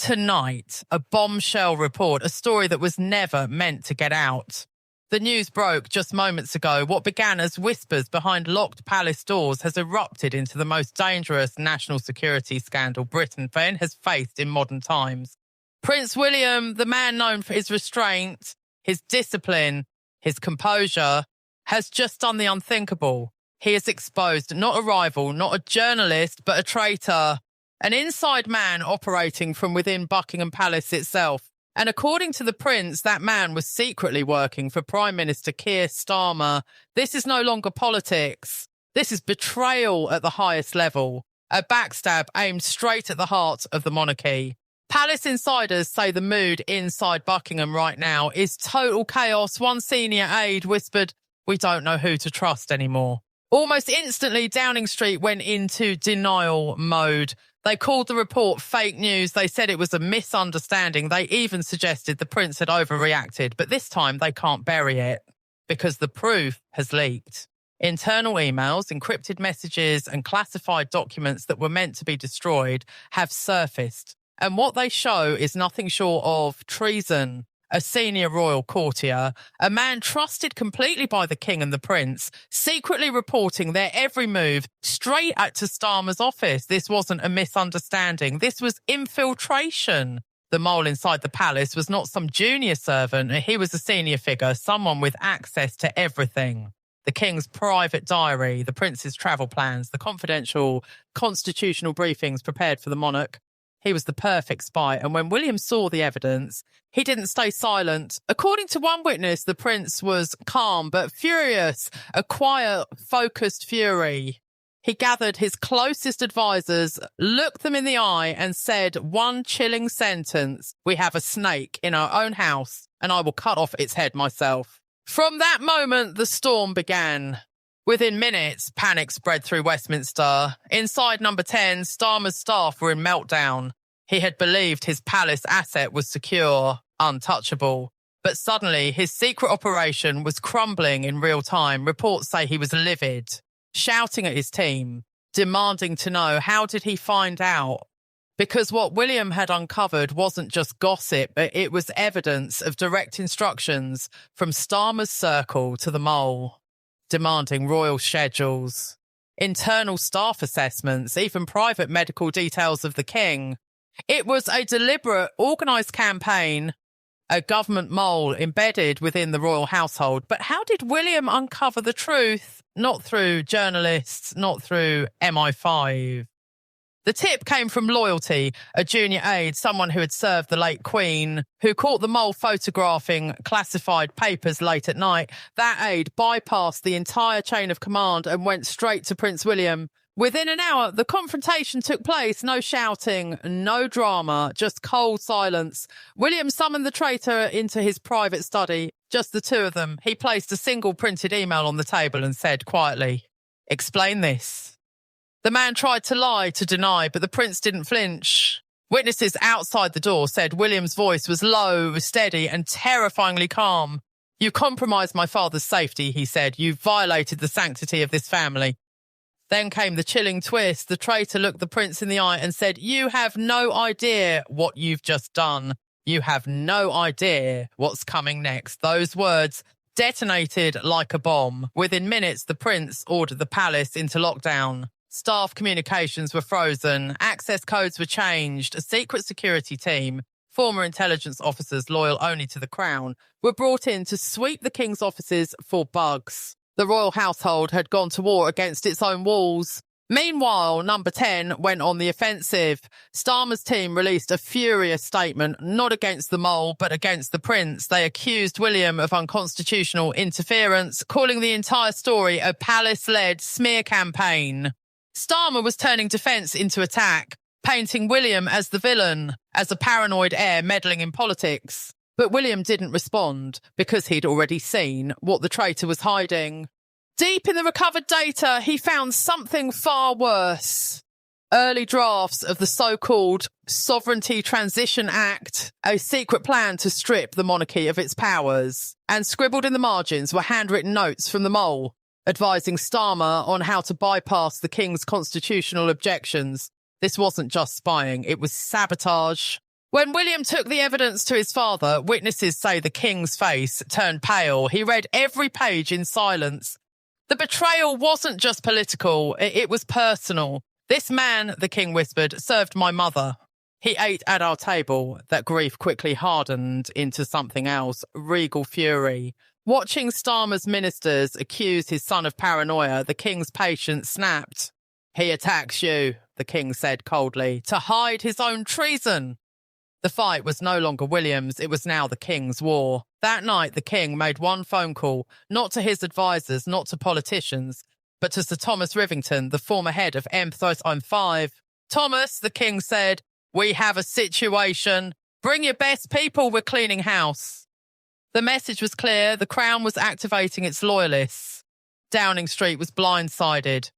Tonight, a bombshell report, a story that was never meant to get out. The news broke just moments ago. What began as whispers behind locked palace doors has erupted into the most dangerous national security scandal Britain has faced in modern times. Prince William, the man known for his restraint, his discipline, his composure, has just done the unthinkable. He has exposed not a rival, not a journalist, but a traitor, an inside man operating from within Buckingham Palace itself. And according to the Prince, that man was secretly working for Prime Minister Keir Starmer. This is no longer politics. This is betrayal at the highest level. A backstab aimed straight at the heart of the monarchy. Palace insiders say the mood inside Buckingham right now is total chaos. One senior aide whispered, "We don't know who to trust anymore." Almost instantly, Downing Street went into denial mode. They called the report fake news. They said it was a misunderstanding. They even suggested the Prince had overreacted. But this time they can't bury it because the proof has leaked. Internal emails, encrypted messages and classified documents that were meant to be destroyed have surfaced. And what they show is nothing short of treason. A senior royal courtier, a man trusted completely by the king and the prince, secretly reporting their every move straight to Starmer's office. This wasn't a misunderstanding. This was infiltration. The mole inside the palace was not some junior servant. He was a senior figure, someone with access to everything. The king's private diary, the prince's travel plans, the confidential constitutional briefings prepared for the monarch. He was the perfect spy, and when William saw the evidence, he didn't stay silent. According to one witness, the prince was calm but furious, a quiet, focused fury. He gathered his closest advisors, looked them in the eye, and said one chilling sentence: "We have a snake in our own house, and I will cut off its head myself." From that moment, the storm began. Within minutes, panic spread through Westminster. Inside number 10, Starmer's staff were in meltdown. He had believed his palace asset was secure, untouchable. But suddenly, his secret operation was crumbling in real time. Reports say he was livid, shouting at his team, demanding to know how did he find out. Because what William had uncovered wasn't just gossip, but it was evidence of direct instructions from Starmer's circle to the mole, demanding royal schedules, internal staff assessments, even private medical details of the king. It was a deliberate, organised campaign, a government mole embedded within the royal household. But how did William uncover the truth? Not through journalists, not through MI5. The tip came from Loyalty, a junior aide, someone who had served the late Queen, who caught the mole photographing classified papers late at night. That aide bypassed the entire chain of command and went straight to Prince William. Within an hour, the confrontation took place. No shouting, no drama, just cold silence. William summoned the traitor into his private study, just the two of them. He placed a single printed email on the table and said quietly, "Explain this." The man tried to lie, to deny, but the prince didn't flinch. Witnesses outside the door said William's voice was low, steady, and terrifyingly calm. "You compromised my father's safety," he said. "You violated the sanctity of this family." Then came the chilling twist. The traitor looked the prince in the eye and said, "You have no idea what you've just done. You have no idea what's coming next." Those words detonated like a bomb. Within minutes, the prince ordered the palace into lockdown. Staff communications were frozen. Access codes were changed. A secret security team, former intelligence officers loyal only to the crown, were brought in to sweep the king's offices for bugs. The royal household had gone to war against its own walls. Meanwhile, number 10 went on the offensive. Starmer's team released a furious statement, not against the mole, but against the prince. They accused William of unconstitutional interference, calling the entire story a palace-led smear campaign. Starmer was turning defence into attack, painting William as the villain, as a paranoid heir meddling in politics. But William didn't respond because he'd already seen what the traitor was hiding. Deep in the recovered data, he found something far worse. Early drafts of the so-called Sovereignty Transition Act, a secret plan to strip the monarchy of its powers. And scribbled in the margins were handwritten notes from the mole, advising Starmer on how to bypass the king's constitutional objections. This wasn't just spying, it was sabotage. When William took the evidence to his father, witnesses say the king's face turned pale. He read every page in silence. The betrayal wasn't just political, it was personal. This man, the king whispered, served my mother. He ate at our table. That grief quickly hardened into something else, regal fury. Watching Starmer's ministers accuse his son of paranoia, the king's patience snapped. He attacks you, the king said coldly, to hide his own treason. The fight was no longer William's, it was now the king's war. That night, the king made one phone call, not to his advisers, not to politicians, but to Sir Thomas Rivington, the former head of M35. Thomas, the king said, we have a situation. Bring your best people, we're cleaning house. The message was clear, the Crown was activating its loyalists. Downing Street was blindsided.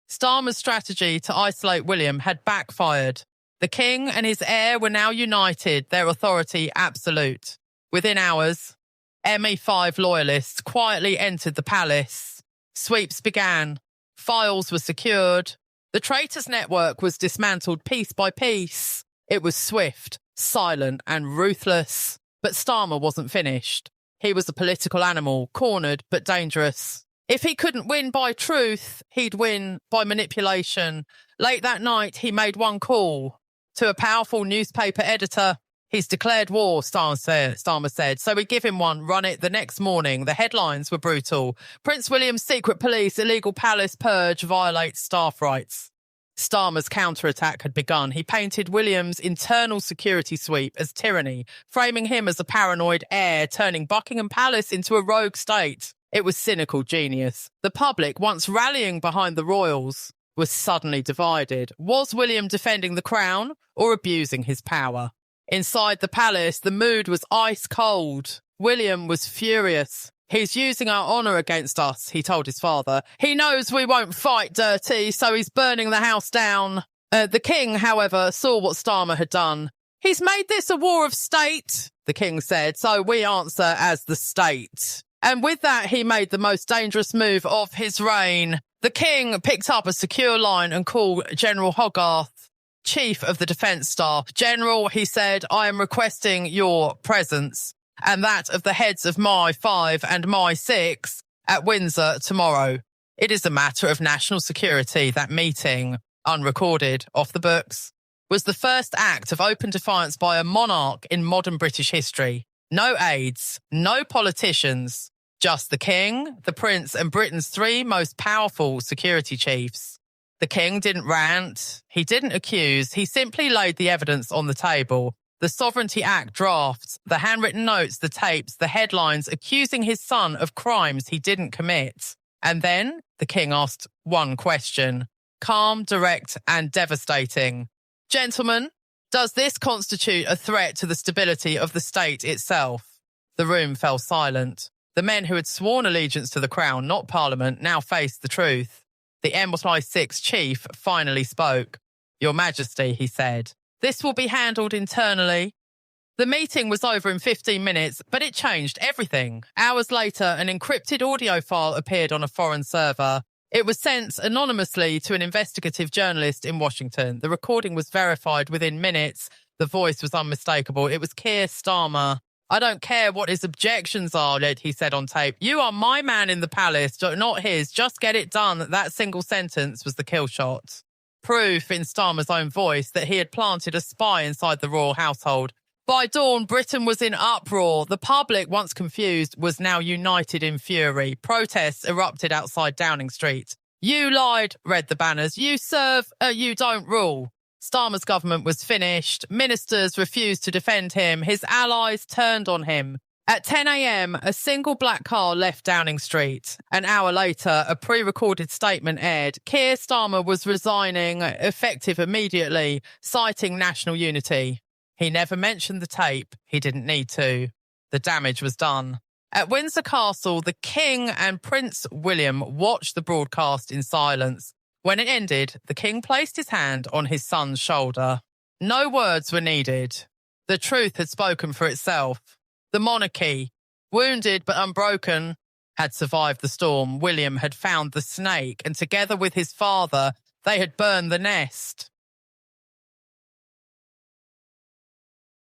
Starmer's strategy to isolate William had backfired. The king and his heir were now united, their authority absolute. Within hours, ME5 loyalists quietly entered the palace. Sweeps began. Files were secured. The traitors' network was dismantled piece by piece. It was swift, silent, and ruthless. But Starmer wasn't finished. He was a political animal, cornered but dangerous. If he couldn't win by truth, he'd win by manipulation. Late that night, he made one call. To a powerful newspaper editor, he's declared war, Starmer said, so we give him one, run it the next morning. The headlines were brutal. Prince William's secret police, illegal palace purge, violates staff rights. Starmer's counterattack had begun. He painted William's internal security sweep as tyranny, framing him as a paranoid heir, turning Buckingham Palace into a rogue state. It was cynical genius. The public, once rallying behind the royals, was suddenly divided. Was William defending the crown or abusing his power? Inside the palace, the mood was ice cold. William was furious. He's using our honour against us, he told his father. He knows we won't fight dirty, so he's burning the house down. The king, however, saw what Starmer had done. He's made this a war of state, the king said, so we answer as the state. And with that, he made the most dangerous move of his reign. The king picked up a secure line and called General Hogarth, Chief of the Defence Staff. General, he said, I am requesting your presence and that of the heads of my 5 and my 6 at Windsor tomorrow. It is a matter of national security. That meeting, unrecorded, off the books, was the first act of open defiance by a monarch in modern British history. No aides, no politicians. Just the king, the prince, and Britain's 3 most powerful security chiefs. The king didn't rant. He didn't accuse. He simply laid the evidence on the table. The Sovereignty Act drafts, the handwritten notes, the tapes, the headlines accusing his son of crimes he didn't commit. And then the king asked one question, calm, direct, and devastating. Gentlemen, does this constitute a threat to the stability of the state itself? The room fell silent. The men who had sworn allegiance to the crown, not parliament, now faced the truth. The MI6 chief finally spoke. Your Majesty, he said, this will be handled internally. The meeting was over in 15 minutes, but it changed everything. Hours later, an encrypted audio file appeared on a foreign server. It was sent anonymously to an investigative journalist in Washington. The recording was verified within minutes. The voice was unmistakable. It was Keir Starmer. I don't care what his objections are, he said on tape. You are my man in the palace, not his. Just get it done. That single sentence was the kill shot. Proof in Starmer's own voice that he had planted a spy inside the royal household. By dawn, Britain was in uproar. The public, once confused, was now united in fury. Protests erupted outside Downing Street. You lied, read the banners. You serve, you don't rule. Starmer's government was finished. Ministers refused to defend him. His allies turned on him. At 10 a.m., a single black car left Downing Street. An hour later, a pre-recorded statement aired. Keir Starmer was resigning, effective immediately, citing national unity. He never mentioned the tape. He didn't need to. The damage was done. At Windsor Castle, the King and Prince William watched the broadcast in silence. When it ended, the king placed his hand on his son's shoulder. No words were needed. The truth had spoken for itself. The monarchy, wounded but unbroken, had survived the storm. William had found the snake, and together with his father, they had burned the nest.